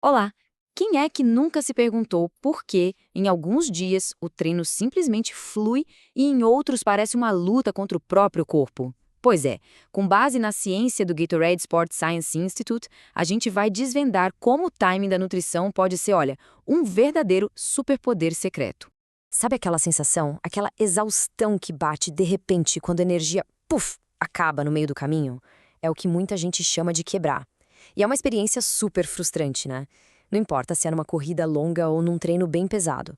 Olá! Quem é que nunca se perguntou por que, em alguns dias, o treino simplesmente flui e em outros parece uma luta contra o próprio corpo? Pois é, com base na ciência do Gatorade Sport Science Institute, a gente vai desvendar como o timing da nutrição pode ser, olha, um verdadeiro superpoder secreto. Sabe aquela sensação, aquela exaustão que bate de repente quando a energia, puf, acaba no meio do caminho? É o que muita gente chama de quebrar. E é uma experiência super frustrante, né? Não importa se é numa corrida longa ou num treino bem pesado.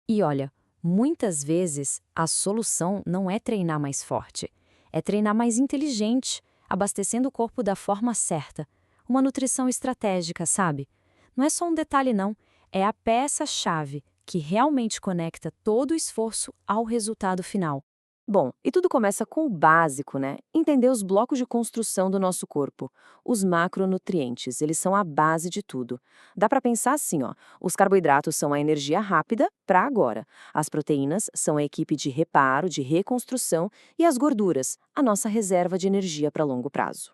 E olha, muitas vezes a solução não é treinar mais forte, é treinar mais inteligente, abastecendo o corpo da forma certa. Uma nutrição estratégica, sabe? Não é só um detalhe, não. É a peça-chave que realmente conecta todo o esforço ao resultado final. Bom, e tudo começa com o básico, né? Entender os blocos de construção do nosso corpo. Os macronutrientes, eles são a base de tudo. Dá para pensar assim, ó. Os carboidratos são a energia rápida para agora. As proteínas são a equipe de reparo, de reconstrução e as gorduras, a nossa reserva de energia para longo prazo.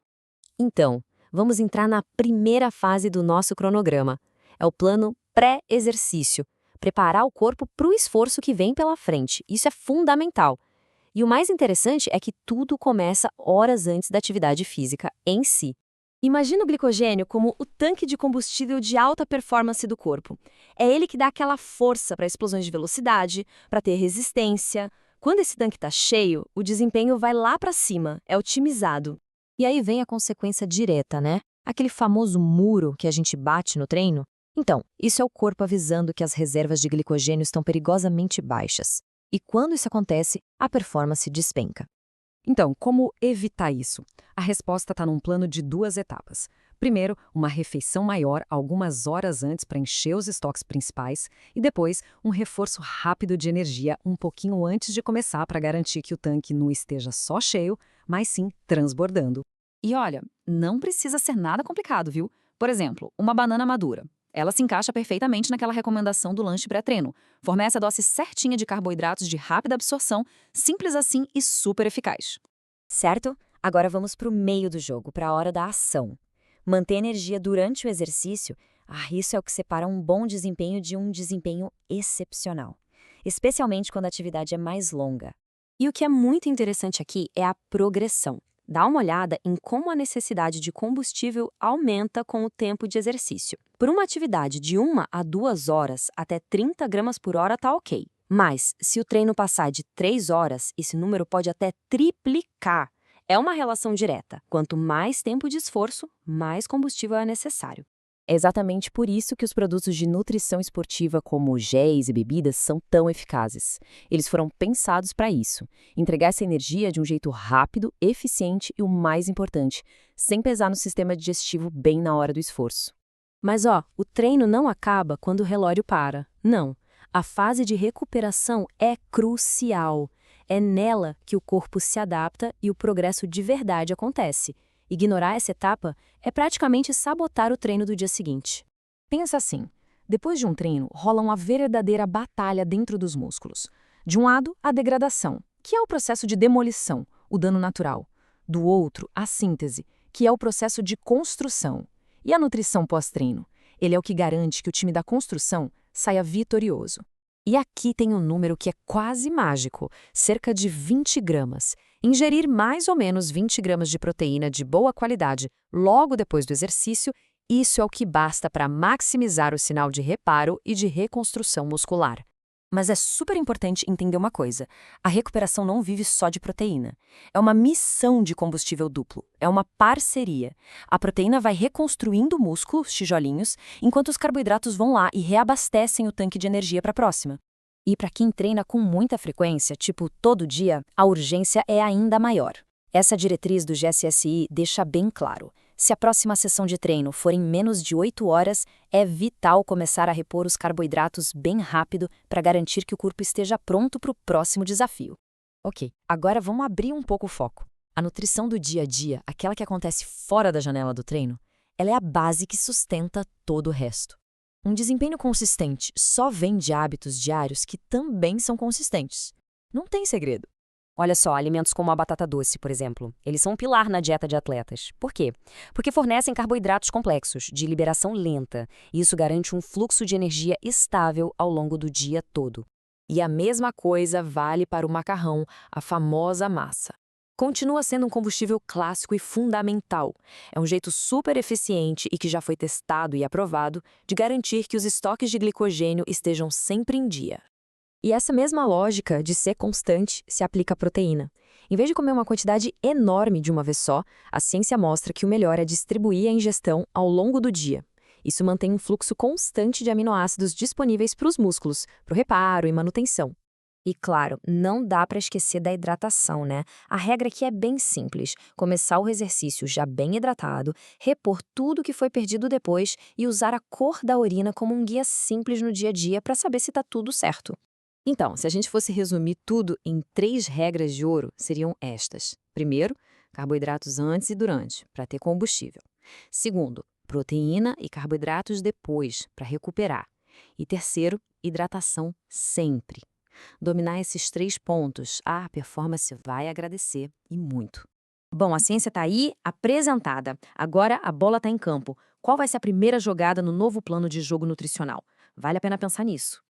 Então, vamos entrar na primeira fase do nosso cronograma. É o plano pré-exercício. Preparar o corpo para o esforço que vem pela frente. Isso é fundamental. E o mais interessante é que tudo começa horas antes da atividade física em si. Imagina o glicogênio como o tanque de combustível de alta performance do corpo. É ele que dá aquela força para explosões de velocidade, para ter resistência. Quando esse tanque está cheio, o desempenho vai lá para cima, é otimizado. E aí vem a consequência direta, né? Aquele famoso muro que a gente bate no treino. Então, isso é o corpo avisando que as reservas de glicogênio estão perigosamente baixas. E quando isso acontece, a performance despenca. Então, como evitar isso? A resposta está num plano de duas etapas. Primeiro, uma refeição maior algumas horas antes para encher os estoques principais e depois, um reforço rápido de energia um pouquinho antes de começar para garantir que o tanque não esteja só cheio, mas sim transbordando. E olha, não precisa ser nada complicado, viu? Por exemplo, uma banana madura. Ela se encaixa perfeitamente naquela recomendação do lanche pré-treino. Fornece a dose certinha de carboidratos de rápida absorção, simples assim e super eficaz. Certo? Agora vamos para o meio do jogo, para a hora da ação. Manter energia durante o exercício, isso é o que separa um bom desempenho de um desempenho excepcional. Especialmente quando a atividade é mais longa. E o que é muito interessante aqui é a progressão. Dá uma olhada em como a necessidade de combustível aumenta com o tempo de exercício. Por uma atividade de 1 a 2 horas, até 30 gramas por hora tá ok. Mas, se o treino passar de 3 horas, esse número pode até triplicar. É uma relação direta. Quanto mais tempo de esforço, mais combustível é necessário. É exatamente por isso que os produtos de nutrição esportiva, como géis e bebidas, são tão eficazes. Eles foram pensados para isso: entregar essa energia de um jeito rápido, eficiente e, o mais importante, sem pesar no sistema digestivo bem na hora do esforço. Mas o treino não acaba quando o relógio para. Não. A fase de recuperação é crucial. É nela que o corpo se adapta e o progresso de verdade acontece. Ignorar essa etapa é praticamente sabotar o treino do dia seguinte. Pensa assim: depois de um treino, rola uma verdadeira batalha dentro dos músculos. De um lado, a degradação, que é o processo de demolição, o dano natural. Do outro, a síntese, que é o processo de construção. E a nutrição pós-treino? Ele é o que garante que o time da construção saia vitorioso. E aqui tem um número que é quase mágico, cerca de 20 gramas. Ingerir mais ou menos 20 gramas de proteína de boa qualidade logo depois do exercício, isso é o que basta para maximizar o sinal de reparo e de reconstrução muscular. Mas é super importante entender uma coisa: a recuperação não vive só de proteína. É uma missão de combustível duplo, é uma parceria. A proteína vai reconstruindo o músculo, os tijolinhos, enquanto os carboidratos vão lá e reabastecem o tanque de energia para a próxima. E para quem treina com muita frequência, tipo todo dia, a urgência é ainda maior. Essa diretriz do GSSI deixa bem claro: se a próxima sessão de treino for em menos de 8 horas, é vital começar a repor os carboidratos bem rápido para garantir que o corpo esteja pronto para o próximo desafio. Ok, agora vamos abrir um pouco o foco. A nutrição do dia a dia, aquela que acontece fora da janela do treino, ela é a base que sustenta todo o resto. Um desempenho consistente só vem de hábitos diários que também são consistentes. Não tem segredo. Olha só, alimentos como a batata doce, por exemplo, eles são um pilar na dieta de atletas. Por quê? Porque fornecem carboidratos complexos, de liberação lenta, e isso garante um fluxo de energia estável ao longo do dia todo. E a mesma coisa vale para o macarrão, a famosa massa. Continua sendo um combustível clássico e fundamental. É um jeito super eficiente e que já foi testado e aprovado de garantir que os estoques de glicogênio estejam sempre em dia. E essa mesma lógica de ser constante se aplica à proteína. Em vez de comer uma quantidade enorme de uma vez só, a ciência mostra que o melhor é distribuir a ingestão ao longo do dia. Isso mantém um fluxo constante de aminoácidos disponíveis para os músculos, para o reparo e manutenção. E claro, não dá para esquecer da hidratação, né? A regra aqui é bem simples: começar o exercício já bem hidratado, repor tudo que foi perdido depois e usar a cor da urina como um guia simples no dia a dia para saber se está tudo certo. Então, se a gente fosse resumir tudo em 3 regras de ouro, seriam estas. Primeiro, carboidratos antes e durante, para ter combustível. Segundo, proteína e carboidratos depois, para recuperar. E terceiro, hidratação sempre. Dominar esses 3 pontos, a performance vai agradecer e muito. Bom, a ciência está aí, apresentada. Agora a bola está em campo. Qual vai ser a primeira jogada no novo plano de jogo nutricional? Vale a pena pensar nisso.